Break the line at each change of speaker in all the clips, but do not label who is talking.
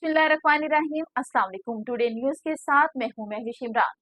बिस्मिल्लाहिर्रहमानिर्रहीम। अस्सलाम वालेकुम। टुडे न्यूज के साथ मैं हूं महविश इमरान।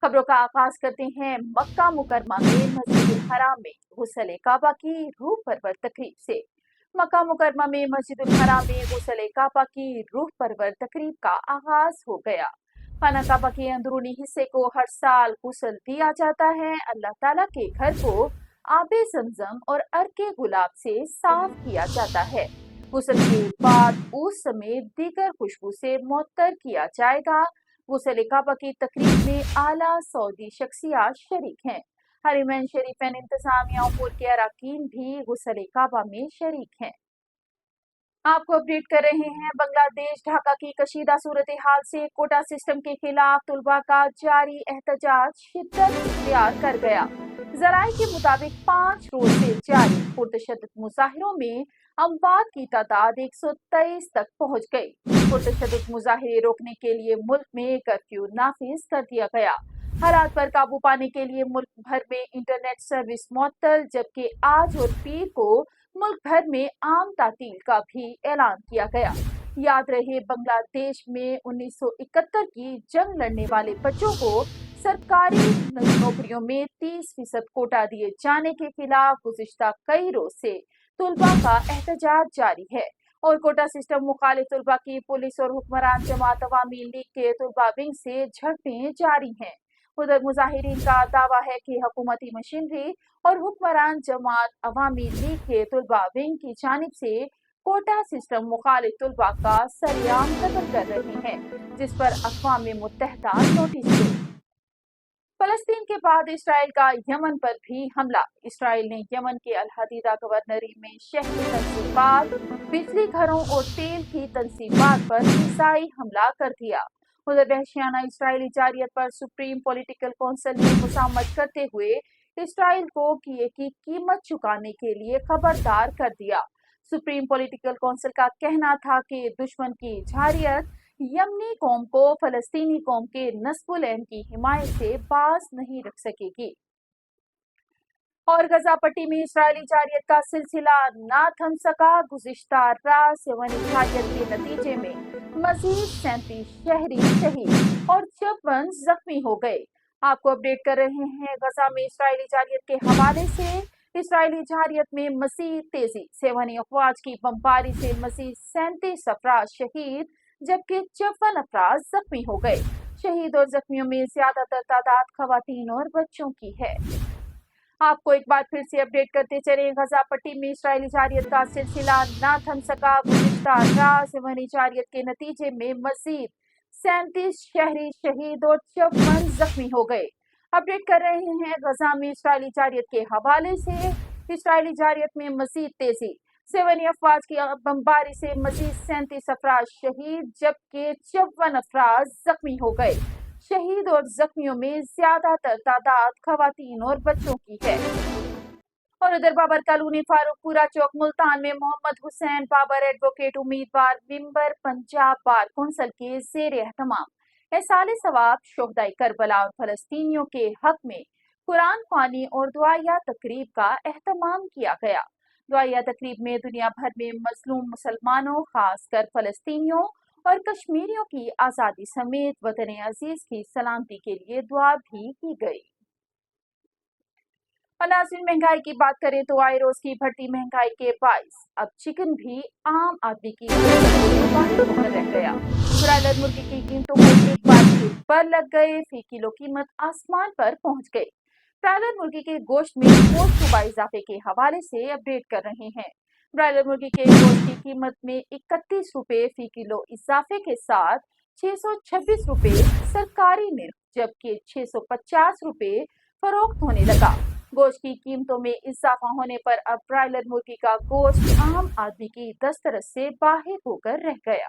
खबरों का आगाज करते हैं मक्का मुकरमा में मस्जिदुल हराम में गुस्ल काबा की रूह परवर तकरीब से। मक्का मुकरमा में मस्जिदुल हराम में गुस्ल काबा की रूह परवर तकरीब का आगाज हो गया। खाना काबा के अंदरूनी हिस्से को हर साल गुस्ल दिया जाता है। अल्लाह ताला के घर को आबे ज़मज़म और अर्के गुलाब से साफ किया जाता है। गुस्ल के बाद उस समेत दीगर खुशबू से मुअत्तर किया जाएगा। गुस्ल काबा की तकरीब में आला सऊदी शख्सियात शरीक हैं। हरमैन शरीफैन इंतजामिया उमूर के अरकान भी गुस्ल काबा में शरीक हैं। आपको अपडेट कर रहे हैं बांग्लादेश ढाका की कशीदा सूरत हाल से। कोटा सिस्टम के खिलाफ तुलबा का जारी एहतजाज शिद्दत इख्तियार कर गया। जराये के मुताबिक 5 रोज से जारी पुरतशद्दुद मुजाहिरों में अमवात की तादाद 123 तक पहुंच गई। पुरतशद्दुद मुजाहिरे रोकने के लिए मुल्क में कर्फ्यू नाफिज कर दिया गया। हालात पर काबू पाने के लिए मुल्क भर में इंटरनेट सर्विस मुअत्तल, जबकि आज और पीर को मुल्क भर में आम तातील का भी ऐलान किया गया। याद रहे, बांग्लादेश में 1971 की जंग लड़ने वाले बच्चों को सरकारी नौकरियों में 30% कोटा दिए जाने के खिलाफ गुज़िश्ता कई रोज से तुलबा का एहतजाज जारी है और कोटा सिस्टम मुखालिफ तुलबा की पुलिस और हुक्मरान जमात अवामी लीग के तुलबा विंग से झड़पें जारी हैं। उधर मुजाहिरीन का दावा है कि हुकूमती मशीनरी और हुक्मरान जमात अवामी लीग के तुलबा विंग की जानिब से कोटा सिस्टम मुखालिफ तुलबा का सरेआम कत्ल कर रहे हैं, जिस पर अक़वाम मुत्तहिदा नोटिस दी। फलस्तीन के बाद इसराइल का यमन पर भी हमला। इसराइल ने यमन के अल हदीदा गवर्नरी में शहरी तंसीबात, बिजली घरों और तेल की तंसीबात पर मिसाइल हमला कर दिया। उधर वहशियाना इसराइली जारियत पर सुप्रीम पॉलिटिकल काउंसिल ने मुसामत करते हुए इसराइल को किए की कीमत चुकाने के लिए खबरदार कर दिया। सुप्रीम पॉलिटिकल काउंसिल का कहना था कि दुश्मन की जारियत यमनी कौम को फलस्तीनी कौम के नस्बुल ऐन की हिमायत से बाज नहीं रख सकेगी। और गजा पट्टी में इसराइली जारियत का सिलसिला ना थम सका। गुज़िश्ता रात यमनी जारियत के नतीजे में मजीद 37 शहरी शहीद और 54 जख्मी हो गए। आपको अपडेट कर रहे हैं गजा में इसराइली जारियत के हवाले से। इसराइली जारियत में मजीद तेजी, सेवनी अफवाज की बमबारी से मजीद 37 अफराद शहीद जबकि 54 अफराद जख्मी हो गए। शहीद और जख्मियों में ज्यादातर तादाद खवातीन और बच्चों की है। आपको एक बार फिर से अपडेट करते चले, गजा पट्टी में इसराइली जारियत का सिलसिला ना थम सका। गुज़िश्ता रात यमनी जारियत के नतीजे में मजीद 37 शहरी शहीद और 54 जख्मी हो गए। अपडेट कर रहे हैं गजा में इसराइली जारियत के हवाले से। इसराइली जारियत में मजीद तेजी, सेवनी अफवाज की बमबारी से मजीद 37 अफराद शहीद जबकि 54 अफराद जख्मी हो गए। शहीद और जख्मियों में ज्यादातर तादाद खवातीन और बच्चों की है। और उधर बाबर कॉलोनी फारूकपुरा चौक मुल्तान में मोहम्मद हुसैन बाबर एडवोकेट उम्मीदवार मिंबर पंजाब बार कौंसिल के ज़ेर एहतमाम एहसाले सवाब शोहदाए करबला और फलस्तीनियों के हक में कुरान ख्वानी और दुआया तकरीब का एहतमाम किया गया। दुआया तकरीब में दुनिया भर में मजलूम मुसलमानों, खासकर फलस्तीनियों और कश्मीरियों की आज़ादी समेत वतन अजीज की सलामती के लिए दुआ भी की गई। और नाज़रीन, महंगाई की बात करें तो आए रोज की बढ़ती महंगाई के बाइस अब चिकन भी आम आदमी की बाहर होकर रह गया। ब्रायलर मुर्गी की कीमतों को एक बार फिर पर लग गए। फी किलो कीमत आसमान पर पहुंच गई। ब्रायलर मुर्गी के गोश्त में रोज इजाफे के हवाले से अपडेट कर रहे हैं। ब्रायलर मुर्गी के गोश्त की कीमत में 31 रुपए फी किलो इजाफे के साथ 626 रुपए सरकारी निर्ख जबकि 650 रुपए फरोख्त होने लगा। गोश्त की कीमतों में इजाफा होने पर अब ब्रायलर मुर्गी का गोश्त आम आदमी की दस्तरस से बाहर होकर रह गया।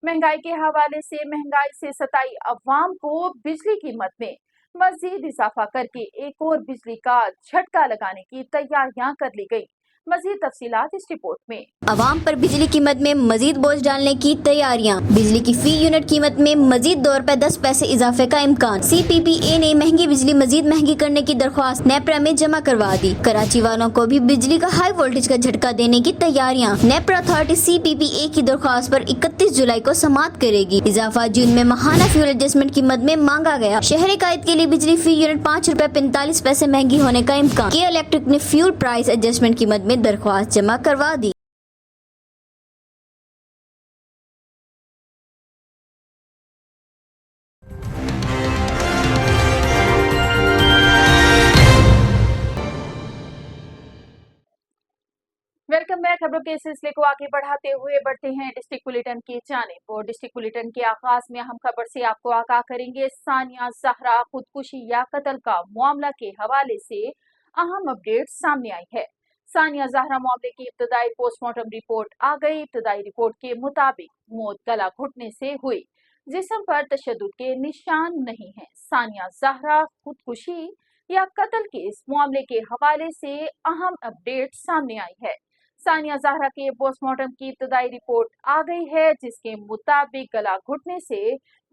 महंगाई के हवाले से महंगाई से सताई अवाम को बिजली कीमत में मजीद इजाफा करके एक और बिजली का झटका लगाने की तैयारियां कर ली गई। मजीद तफसीलात इस रिपोर्ट में।
आवाम पर बिजली कीमत में मजीद बोझ डालने की तैयारियां। बिजली की फी यूनिट कीमत में मजीद ₹2 10 पैसे इजाफे का इम्कान। CPPA ने महंगी बिजली मजीद महंगी करने की दरख्वास्त नेपरा में जमा करवा दी। कराची वालों को भी बिजली का हाई वोल्टेज का झटका देने की तैयारियां। नेपरा अथॉरिटी CPPA की दरख्वास्त पर 31 जुलाई को समाअत करेगी। इजाफा जून में माहाना फ्यूल एडजस्टमेंट कीमत में मांगा गया। शहरी कायद के लिए बिजली फी यूनिट ₹5.45 महंगी होने का इम्कान। के इलेक्ट्रिक ने फ्यूल प्राइस एडजस्टमेंट कीमत में दरख्वास्त जमा करवा दी।
Welcome back. खबरों के सिलसिले को आगे बढ़ाते हुए बढ़ते हैं डिस्ट्रिक्ट बुलेटिन की जानिब। और डिस्ट्रिक्ट बुलेटिन के आगाज में अहम खबर से आपको आगाह करेंगे। सानिया ज़हरा खुदकुशी या कत्ल का मामला के हवाले से अहम अपडेट सामने आई है। सानिया ज़हरा मामले की इब्तदाई पोस्टमार्टम रिपोर्ट आ गई। इब्तदाई रिपोर्ट के मुताबिक मौत गला घुटने से हुई। जिस्म पर तशद्दुद के निशान नहीं है। सानिया ज़हरा खुदकुशी या कत्ल के इस मामले के हवाले से अहम अपडेट सामने आई है। सानिया ज़हरा के पोस्टमार्टम की इब्तदाई रिपोर्ट आ गई है, जिसके मुताबिक गला घुटने से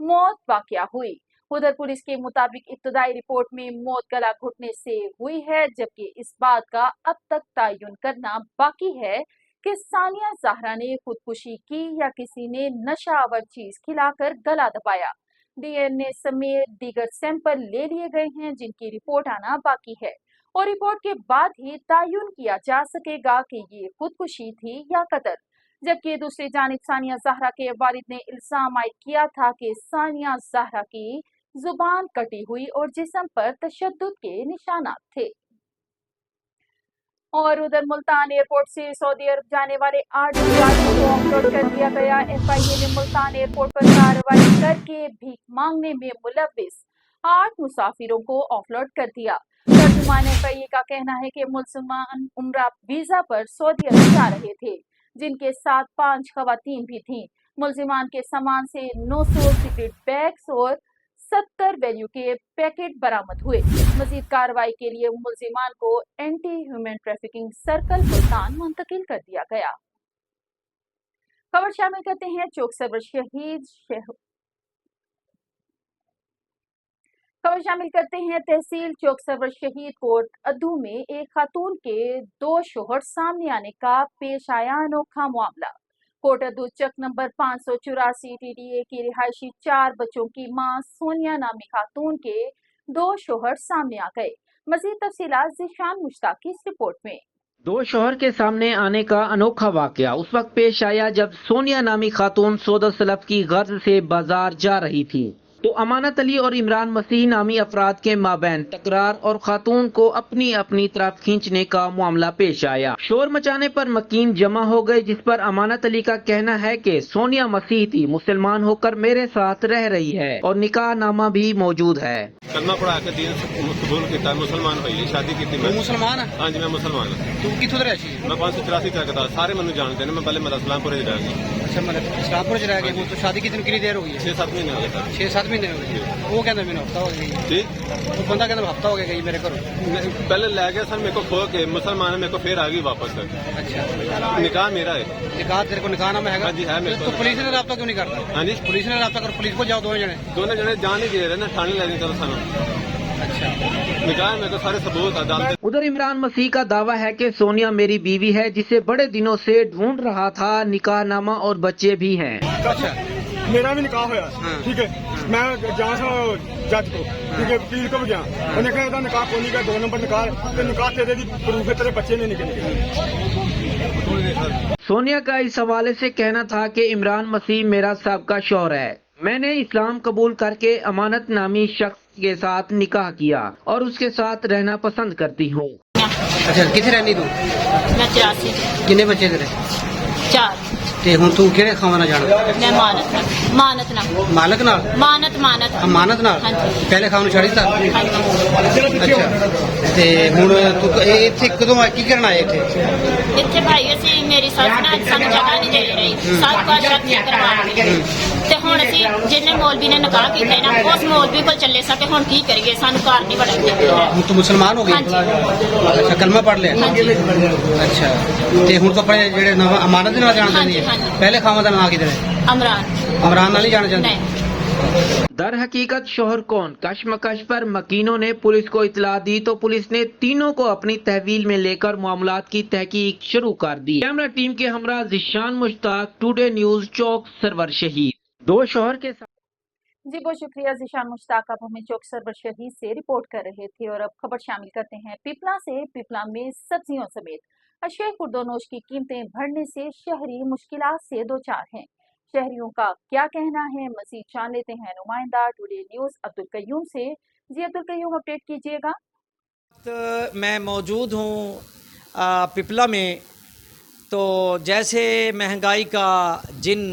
मौत वाक़या हुई। उधर पुलिस के मुताबिक इब्तदाई रिपोर्ट में मौत गला घुटने से हुई है, जबकि इस बात का अब तक तयन करना बाकी है कि सानिया ज़हरा ने खुदकुशी की या किसी ने नशा आवर चीज खिलाकर गला दबाया। DNA समेत दीगर सैंपल ले लिए गए हैं, जिनकी रिपोर्ट आना बाकी है और रिपोर्ट के बाद ही तयन किया जा सकेगा कि ये खुदकुशी थी या कत्ल। जबकि दूसरी जानिब सानिया ज़हरा के वालिद ने इल्जाम आयद किया था कि सानिया ज़हरा की जुबान कटी हुई और जिस्म पर तशद्दुद के निशानात थे। और उधर मुल्तान एयरपोर्ट से सऊदी अरब जाने वाले 8 यात्रियों को ऑफलोड कर दिया गया। FIA ने मुल्तान एयरपोर्ट पर कार्रवाई करके भीख मांगने में मुलव्विस 8 मुसाफिरों को ऑफलोड कर दिया। तर्जुमान FIA का कहना है कि मुसलमान उम्रा वीजा पर सऊदी अरब जा रहे थे, जिनके साथ 5 खवातीन भी थीं। मुलजिमान के सामान से 900 सिगरेट बैग्स और 70 वैल्यू के पैकेट बरामद हुए। मजीद कार्रवाई के लिए मुलजिमान को anti human trafficking circle Multan मुंतकिल कर दिया गया। खबर शामिल करते हैं चौक सरवर तहसील चौक सरवर शहीद कोट अद्दू में एक खातून के 2 शोहर सामने आने का पेश आया अनोखा मामला। कोट अद्दू चक नंबर 584 TDA की रिहायशी 4 बच्चों की मां सोनिया नामी खातून के 2 शोहर सामने आ गए। मजीद तफसीलात ज़ीशान मुश्ताक की इस रिपोर्ट में।
2 शोहर के सामने आने का अनोखा वाकया उस वक्त पेश आया जब सोनिया नामी खातून सौदा सलफ की गर्ज से बाजार जा रही थी, तो अमानत अली और इमरान मसीह नामी अफराद के माबैन तकरार और खातून को अपनी अपनी तरफ खींचने का मामला पेश आया। शोर मचाने पर मकीन जमा हो गए, जिस पर अमानत अली का कहना है कि सोनिया मसीह थी, मुसलमान होकर मेरे साथ रह रही है और निकाह नामा भी मौजूद है।
कलमा पढ़ा के दीन कबूल किया, मुसलमान भाई शादी की थी।
मुसलमान है?
हाँ जी मैं मुसलमान हूँ।
तू कितों दा रहसी?
मैं 584 तक था, सारे मैंने जानते हैं। मैं पहले मतलब इस्लामपुर रह गया।
अच्छा मतलब इस्लामपुर च रह गए। वो तो शादी कितनी देर हो गई है?
6-7 महीने हो गए।
6-7 महीने हो गए। वो कहता मैंने हफ्ता हो गया
जी।
वो बंदा कहता हफ्ता हो गया मेरे घर।
पहले ले गया सर मेरे को खो के, मुसलमान है, मेरे को फिर आ गई वापस।
अच्छा
निकाह मेरा है।
निकाह तेरे को निकाह नाम है?
हाँ जी है मेरे को।
तो पुलिस ने रब्ता क्यों नहीं करता?
हाँ जी
पुलिस ने रब्ता कर, पुलिस को जाओ। दोनों जने
जान ही दे रहे ना, ठाणे ले चलो सानू।
अच्छा
निकाह मेरे को सारे सबूत अदालत।
उधर इमरान मसीह का दावा है कि सोनिया मेरी बीवी है, जिसे बड़े दिनों से ढूंढ रहा था। निकाह नामा और बच्चे भी हैं।
अच्छा
मेरा भी निकाह होया। ठीक है, मैं जहाँ से जज को, ठीक है, वकील को भी गया। उन्हें कहा था निकाह कोई नहीं का 2 नंबर निकाह, तो निकाह तेरे दी प्रूफ है, तेरे बच्चे नहीं निकले।
सोनिया का इस हवाले से कहना था कि इमरान मसीह मेरा सबका शौहर है। मैंने इस्लाम कबूल करके अमानत नामी शख्स के साथ निकाह किया और उसके साथ रहना पसंद करती हूँ।
अच्छा किथे रहनी तू?
मैं 83
किन्ने बच्चे तेरे?
4
ते हुण तू केड़े खावाना जाना?
मैं मानत ਮਾਨਤ ਨਾਲ
ਮਾਲਕ ਨਾਲ
ਮਾਨਤ
ਅਮਾਨਤ ਨਾਲ
ਹਾਂਜੀ।
ਪਹਿਲੇ ਖਾਣ ਨੂੰ ਛੱਡ ਦਿੱਤਾ
ਹਾਂਜੀ।
ਅੱਛਾ ਤੇ ਹੁਣ ਤੂੰ ਇਹ ਇੱਥੇ ਕਦੋਂ ਕੀ ਕਰਨ ਆਏ ਇੱਥੇ
ਇੱਥੇ ਭਾਈ ਅਸੀਂ ਮੇਰੀ ਸੱਸ ਨਾਲ ਸਾਨੂੰ ਜਗ੍ਹਾ ਨਹੀਂ ਦੇ ਰਹੀ ਸਭ ਕੁਝ ਸ਼ਰਤੀ ਕਰਵਾਉਣਗੇ ਤੇ ਹੁਣ ਅਸੀਂ ਜਿੰਨੇ ਮੌਲਵੀ ਨੇ ਨਿਕਾਹ ਕੀਤਾ ਨਾ ਉਸ ਮੌਲਵੀ ਕੋਲ ਚੱਲੇ ਸਾਂ ਤੇ ਹੁਣ ਕੀ ਕਰੀਏ ਸਾਨੂੰ ਘਰ ਨਹੀਂ ਵੜਨ ਦਿੰਦੇ
ਹੁਣ ਤੂੰ ਮੁਸਲਮਾਨ ਹੋ ਗਈ
ਹਾਂਜੀ।
ਅੱਛਾ ਕਲਮਾ ਪੜ੍ਹ ਲਿਆ
ਹਾਂਜੀ।
ਅੱਛਾ ਤੇ ਹੁਣ ਤਾਂ ਆਪਣੇ ਜਿਹੜੇ ਨਵਾਂ ਅਮਾਨਤ ਦੇ ਨਾਲ ਜਾਣ ਚਾਹੁੰਦੀ ਹੈ
ਹਾਂਜੀ।
ਪਹਿਲੇ ਖਾਵਾਂ ਦਾ ਨਾਂ ਕਿਧਰ ਹੈ
ਅਮਰਾਨ
ਅਮਰਾਨ ਨਾਲ ਨਹੀਂ जाना चाहती
नहीं।
दर हकीकत शोहर कौन कश्मकश पर मकीनों ने पुलिस को इतला दी तो पुलिस ने तीनों को अपनी तहवील में लेकर मामलात की तहकीक शुरू कर दी। कैमरा टीम के हमरा जिशान मुश्ताक, टुडे न्यूज, चौक सरवर शहीद। दो शोहर के साथ
जी बहुत शुक्रिया जिशान मुश्ताक, आप हमें चौक सरवर शहीद से रिपोर्ट कर रहे थे। और अब खबर शामिल करते हैं पिपला से। पिपला में सब्जियों समेत अशिया खुर्दोनोश की कीमतें बढ़ने से शहरी मुश्किलात से दो चार हैं। शहरियों का क्या कहना है, मजीद जान लेते हैं नुमाइंदा टुडे न्यूज अब्दुल कयूम से। जी अब्दुल कयूम, अपडेट कीजिएगा।
तो मैं मौजूद हूँ पिपला में। तो जैसे महंगाई का जिन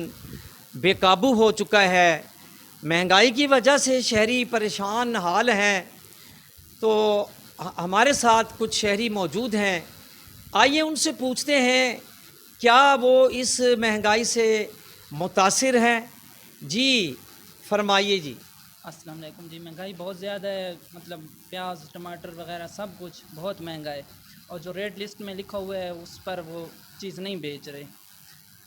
बेकाबू हो चुका है, महंगाई की वजह से शहरी परेशान हाल हैं। तो हमारे साथ कुछ शहरी मौजूद हैं, आइए उनसे पूछते हैं क्या वो इस महंगाई से मुतासिर हैं। जी फरमाइए जी।
अस्सलाम वालेकुम जी। महंगाई बहुत ज़्यादा है, मतलब प्याज टमाटर वगैरह सब कुछ बहुत महंगा है और जो रेट लिस्ट में लिखा हुआ है उस पर वो चीज़ नहीं बेच रहे।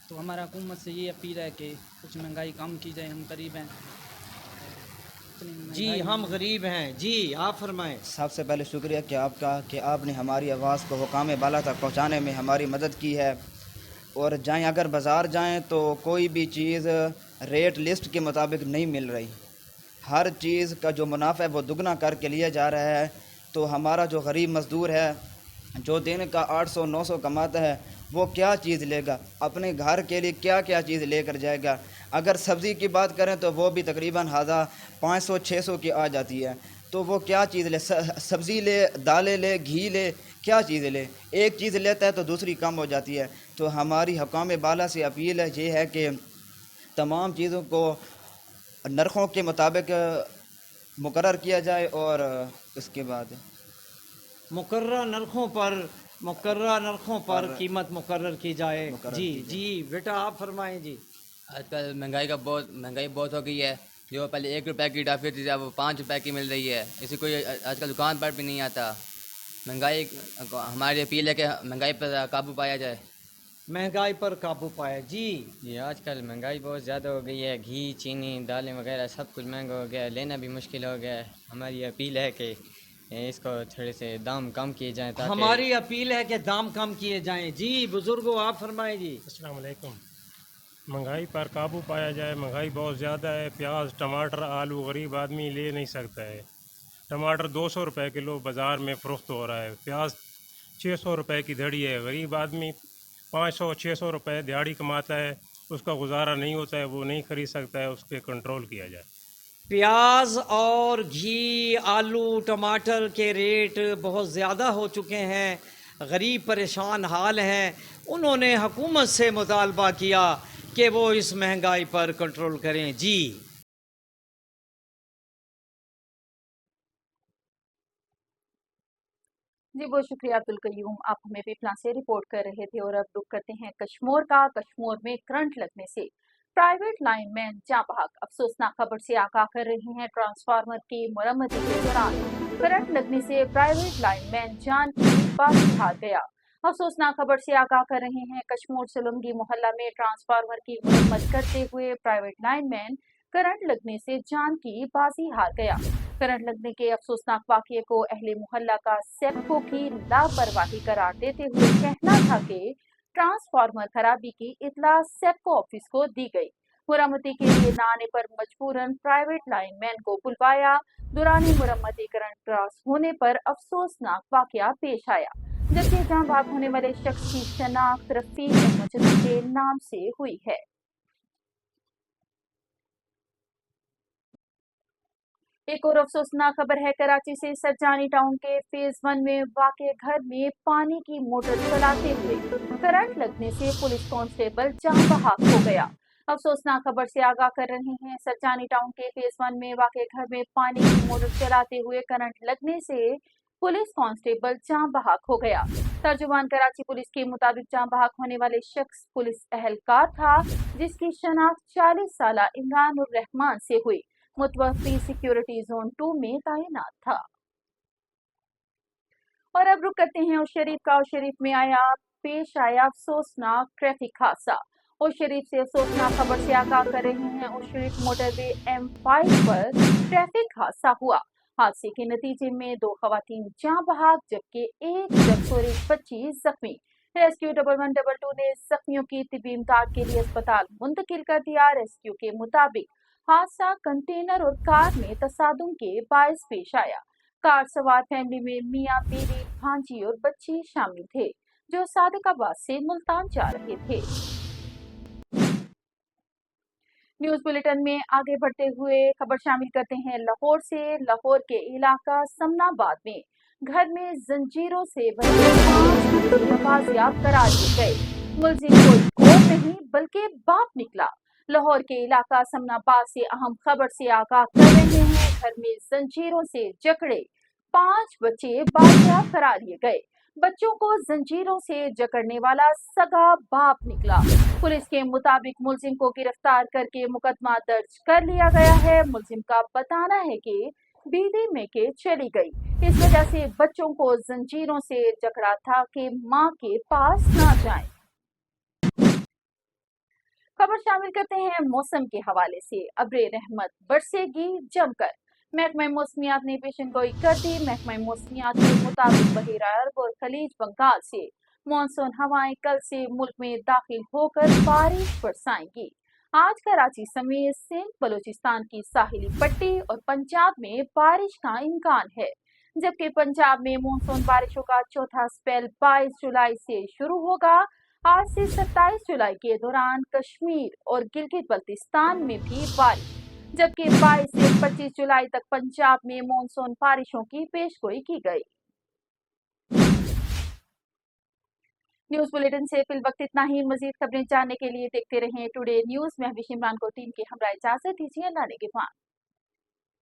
तो हमारा हुकूमत से ये अपील है कि कुछ महंगाई कम की जाए, हम गरीब हैं।
जी हम गरीब हैं। जी आप फरमाएं।
सबसे पहले शुक्रिया कि आपका कि आपने हमारी आवाज़ को हुकाम बाला तक पहुंचाने में हमारी मदद की है। और जाएं अगर बाज़ार जाएं तो कोई भी चीज़ रेट लिस्ट के मुताबिक नहीं मिल रही। हर चीज़ का जो मुनाफा है वो दुगना करके लिया जा रहा है। तो हमारा जो गरीब मज़दूर है जो दिन का 800-900 कमाता है वो क्या चीज़ लेगा, अपने घर के लिए क्या क्या चीज़ लेकर जाएगा। अगर सब्ज़ी की बात करें तो वो भी तकरीबन 500-600 की आ जाती है। तो वो क्या चीज़ ले, सब्ज़ी ले, दालें ले, घी ले, क्या चीज़ ले। एक चीज़ लेता है तो दूसरी कम हो जाती है। तो हमारी हुकाम बाला से अपील है ये है कि तमाम चीज़ों को नरखों के मुताबिक मुकर्रर किया जाए और उसके बाद
मुकर्रर नरखों पर कीमत मुकर्रर की जाए। जी जी बेटा आप फरमाएं जी।
आजकल महंगाई बहुत हो गई है। जो पहले 1 रुपए की टॉफ़ी थी अब 5 रुपए की मिल रही है। इसी कोई आजकल दुकान पर भी नहीं आता। महंगाई, हमारी अपील है कि महंगाई पर काबू पाया जाए।
महंगाई पर काबू पाया जी।
जी आजकल महंगाई बहुत ज़्यादा हो गई है। घी, चीनी, दालें वगैरह सब कुछ महंगा हो गया है, लेना भी मुश्किल हो गया है। हमारी अपील है कि इसको थोड़े से दाम कम किए जाएं ताकि
हमारी अपील है कि दाम कम किए जाएं। जी बुजुर्गों आप फरमाएं जी।
अस्सलाम वालेकुम। महंगाई पर काबू पाया जाए। महंगाई बहुत ज़्यादा है। प्याज, टमाटर, आलू गरीब आदमी ले नहीं सकता है। टमाटर 200 रुपए किलो बाज़ार में फ़रोख्त हो रहा है। प्याज 600 रुपए की धड़ी है। गरीब आदमी 500-600 रुपए दिहाड़ी कमाता है, उसका गुजारा नहीं होता है, वो नहीं खरीद सकता है। उस पर कंट्रोल किया जाए।
प्याज और घी, आलू, टमाटर के रेट बहुत ज़्यादा हो चुके हैं। गरीब परेशान हाल हैं। उन्होंने हुकूमत से मुतालबा किया कि वो इस महंगाई पर कंट्रोल करें। जी
जी बहुत शुक्रिया अब्दुल कयूम, आप हमें पिपला से रिपोर्ट कर रहे थे। और अब रुक करते हैं कश्मीर का। कश्मीर में करंट लगने से प्राइवेट लाइनमैन जाँ बहक। अफसोसनाक खबर से आगाह कर रहे हैं। ट्रांसफार्मर की मरम्मती के दौरान करंट लगने से प्राइवेट लाइनमैन जान की बाजी हार गया। अफसोसनाक खबर से आगाह कर रहे हैं। कश्मीर सलुंगी मोहल्ला में ट्रांसफार्मर की मरम्मत करते हुए प्राइवेट लाइनमैन करंट लगने से जान की बाजी हार गया। करंट लगने के अफसोसनाक वाकये को अहले मोहल्ला का सेप्को की लापरवाही करार देते हुए कहना था कि ट्रांसफार्मर खराबी की इतला सेप्को ऑफिस को दी गई। मुरम्मती के लिए न आने पर मजबूरन प्राइवेट लाइनमैन को बुलवाया। दौरान मुरम्मती करंट क्रॉस होने पर अफसोसनाक वाकया पेश आया, जबकि जहां भाग होने वाले शख्स की शनाख्त रफीक अहमद के नाम से हुई है। एक और अफसोसनाक खबर है कराची से। सज्जानी टाउन के फेज 1 में वाक़े घर में पानी की मोटर चलाते हुए करंट लगने से पुलिस कांस्टेबल जान बहक हो गया। अफसोसनाक खबर से आगाह कर रहे हैं। सरचानी टाउन के फेज 1 में वाक़े घर में पानी की मोटर चलाते हुए करंट लगने से पुलिस कांस्टेबल जान बहक हो गया। तर्जुमान कराची पुलिस के मुताबिक जान बहक होने वाले शख्स पुलिस एहलकार था, जिसकी शनाख्त 40 साला इमरान उर रहमान से हुई। मुतवफ़ी सिक्योरिटी जोन 2 में तैनात था। और अब रुक करते हैं उस शरीफ का। उस शरीफ में पेश आया अफसोसनाक ट्रैफिक हादसा। उस शरीफ से अफसोसनाक खबर से आगाह कर रहे हैं। उस शरीफ मोटरवे M5 पर ट्रैफिक हादसा हुआ। हादसे के नतीजे में 2 खवातीन जान बहक जबकि एक शख्स और 25 जख्मी। रेस्क्यू 1112 ने जख्मियों की तिब्बी इमदाद के लिए अस्पताल मुंतकिल कर दिया। रेस्क्यू के मुताबिक हादसा कंटेनर और कार में तसादुम के बायस पेश आया। कार सवार फैमिली में मियां, बीवी, भांजी और बच्ची शामिल थे, जो सादिकाबाद से मुल्तान जा रहे थे। न्यूज बुलेटिन में आगे बढ़ते हुए खबर शामिल करते हैं लाहौर से। लाहौर के इलाका समनाबाद में घर में जंजीरों से बंधे 5 मुलजिम बाजियाब करा दिए गए। मुलजिम कोई और नहीं बल्कि बाप निकला। लाहौर के इलाका समनाबाद से अहम खबर से आगाह कर रहे हैं। घर में जंजीरों से जकड़े 5 बच्चे बाजियाब करा लिए गए। बच्चों को जंजीरों से जकड़ने वाला सगा बाप निकला। पुलिस के मुताबिक मुलजिम को गिरफ्तार करके मुकदमा दर्ज कर लिया गया है। मुलजिम का बताना है कि बीवी में के चली गई, इस वजह से बच्चों को जंजीरों से जकड़ा था कि मां के पास ना जाएं। खबर शामिल करते हैं मौसम के हवाले से। अब्रे रहमत बरसेगी जमकर। महकमा मौसमियात ने पेशन गोई कर दी। महकमा मौसमियात के मुताबिक बहिरा अरब और खलीज बंगाल से मानसून हवाएं कल से मुल्क में दाखिल होकर बारिश बरसाएंगी। आज कराची समेत सिंध, बलूचिस्तान की साहिली पट्टी और पंजाब में बारिश का इम्कान है, जबकि पंजाब में मानसून बारिशों का चौथा स्पेल 22 जुलाई से शुरू होगा। आज से 27 जुलाई के दौरान कश्मीर और गिलगित बल्तिस्तान में भी बारिश, जबकि 22 से 25 जुलाई तक पंजाब में मानसून बारिशों की पेशगोई की गई। न्यूज बुलेटिन से फिल वक्त इतना ही। मजीद खबरें जानने के लिए देखते रहें टुडे न्यूज। मैं हबीश इमरान को टीम की हमरा इजाजत दीजिए। अल्लाह ने के